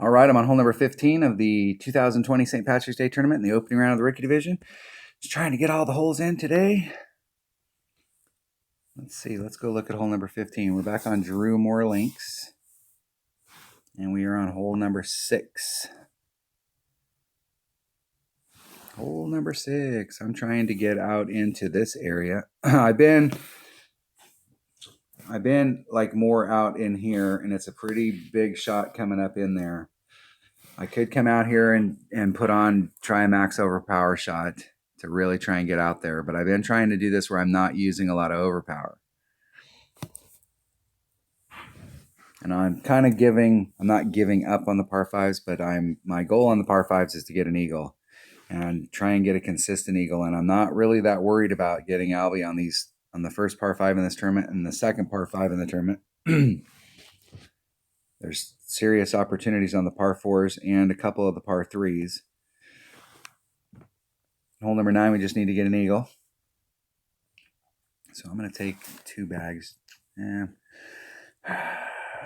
All right, I'm on hole number 15 of the 2020 St. Patrick's Day tournament in the opening round of the rookie division. Just trying to get all the holes in today. Let's see, let's go look at hole number 15. We're back on Drew Moore Links, and we are on hole number 6. Hole number 6. I'm trying to get out into this area. I've been like more out in here, and it's a pretty big shot coming up in there. I could come out here and try a max overpower shot to really try and get out there, but I've been trying to do this where I'm not using a lot of overpower. And I'm not giving up on the par 5s, but my goal on the par 5s is to get an eagle and try and get a consistent eagle. And I'm not really that worried about getting Albie on the first par 5 in this tournament and the second par 5 in the tournament. There's serious opportunities on the par 4s and a couple of the par 3s. Hole number 9, we just need to get an eagle. So I'm going to take 2 bags. I'm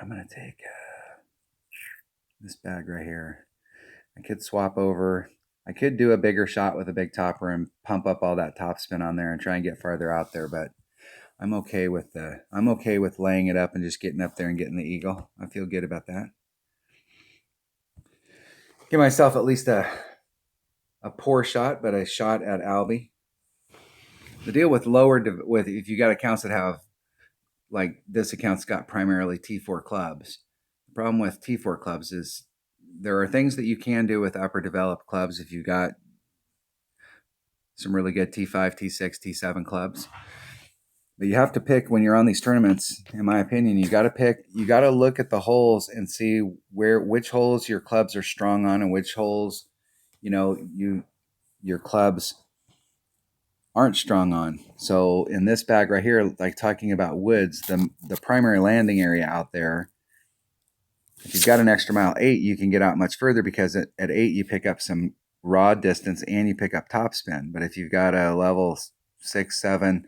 going to take this bag right here. I could swap over. I could do a bigger shot with a big topper and pump up all that top spin on there and try and get farther out there, but I'm okay with laying it up and just getting up there and getting the eagle. I feel good about that. Give myself at least a poor shot, but a shot at Albie. The deal with if you got accounts that have, like this account's got primarily T4 clubs. The problem with T4 clubs is there are things that you can do with upper developed clubs if you got some really good T5, T6, T7 clubs. But you have to pick when you're on these tournaments, in my opinion, you got to look at the holes and see which holes your clubs are strong on and which holes, your clubs aren't strong on. So in this bag right here, like talking about woods, the primary landing area out there, if you've got an extra mile 8, you can get out much further because at 8 you pick up some rod distance and you pick up topspin. But if you've got a level 6, 7,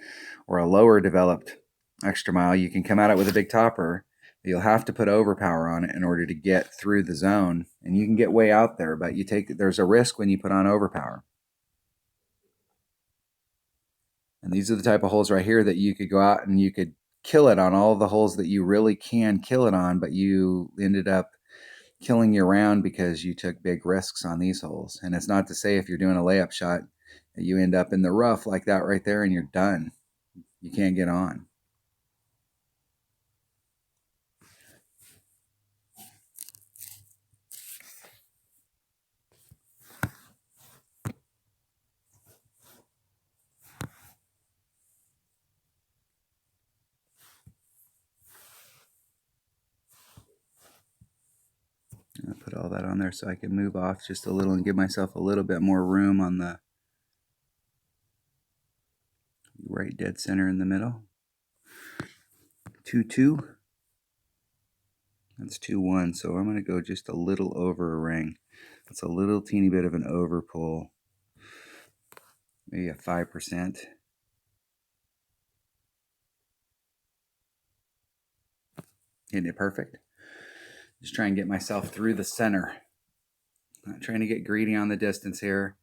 or a lower developed extra mile, you can come at it with a big topper. You'll have to put overpower on it in order to get through the zone, and you can get way out there, but there's a risk when you put on overpower. And these are the type of holes right here that you could go out and you could kill it on all the holes that you really can kill it on, but you ended up killing your round because you took big risks on these holes. And it's not to say if you're doing a layup shot that you end up in the rough like that right there and you're done. You can't get on. I'll put all that on there so I can move off just a little and give myself a little bit more room on the right dead center in the middle. 2-2. That's 2-1, so I'm going to go just a little over a ring. That's a little teeny bit of an over pull. Maybe a 5%. Isn't it perfect? Just try and get myself through the center. Not trying to get greedy on the distance here.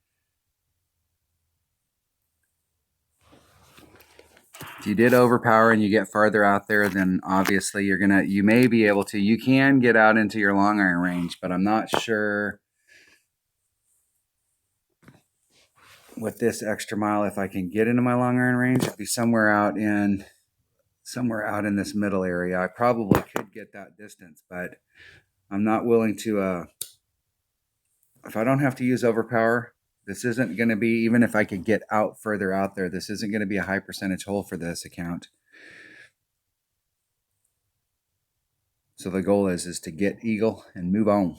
If you did overpower and you get farther out there, then obviously you may be able to. You can get out into your long iron range, but I'm not sure with this extra mile if I can get into my long iron range. It'd be somewhere out in this middle area. I probably could get that distance, but I'm not willing to. If I don't have to use overpower, this isn't going to be, even if I could get out further out there, this isn't going to be a high percentage hole for this account. So the goal is to get eagle and move on.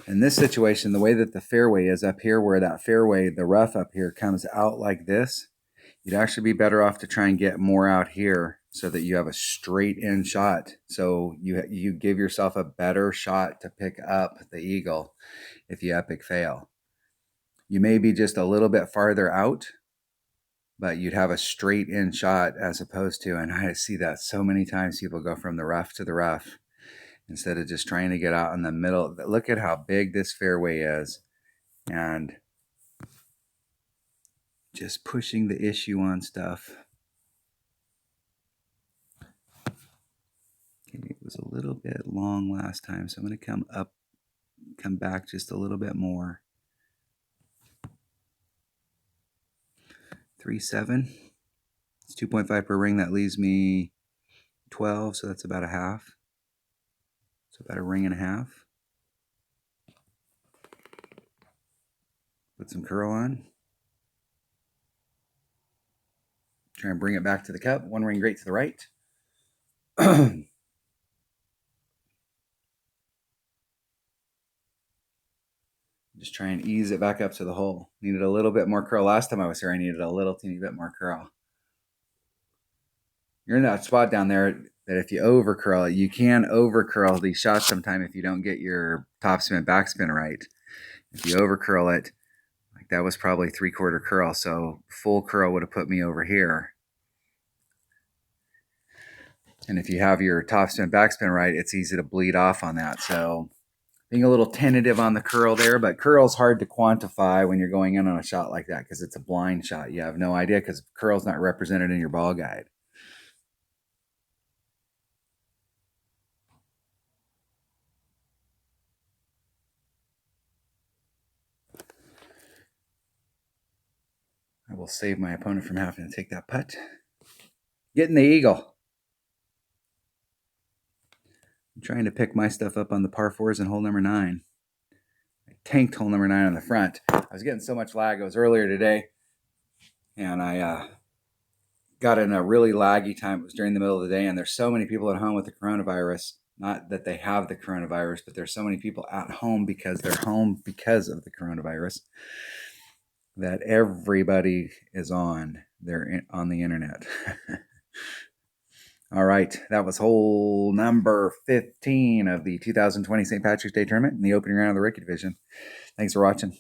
In this situation, the way that the fairway is up here, where that fairway, the rough up here comes out like this, you'd actually be better off to try and get more out here so that you have a straight in shot. So you give yourself a better shot to pick up the eagle if you epic fail. You may be just a little bit farther out, but you'd have a straight in shot as opposed to, and I see that so many times, people go from the rough to the rough instead of just trying to get out in the middle. Look at how big this fairway is, and just pushing the issue on stuff. Okay, it was a little bit long last time, so I'm going to come back just a little bit more. 3.7. It's 2.5 per ring. That leaves me 12, so that's about a half. So about a ring and a half. Put some curl on. Try and bring it back to the cup. One ring great to the right. Just try and ease it back up to the hole. Needed a little bit more curl. Last time I was here, I needed a little teeny bit more curl. You're in that spot down there that if you over curl it, you can over curl these shots sometime if you don't get your topspin backspin right. If you over curl it, like that was probably 3/4 curl, so full curl would have put me over here. And if you have your topspin backspin right, it's easy to bleed off on that. So being a little tentative on the curl there, but curl's hard to quantify when you're going in on a shot like that because it's a blind shot. You have no idea because curl's not represented in your ball guide. I will save my opponent from having to take that putt. Getting the eagle. I'm trying to pick my stuff up on the par 4s in hole number 9. I tanked hole number 9 on the front. I was getting so much lag. It was earlier today, and I got in a really laggy time. It was during the middle of the day, and there's so many people at home with the coronavirus. Not that they have the coronavirus, but there's so many people at home because they're home because of the coronavirus that everybody is on. They're on the internet. All right, that was hole number 15 of the 2020 St. Patrick's Day Tournament in the opening round of the Rookie Division. Thanks for watching.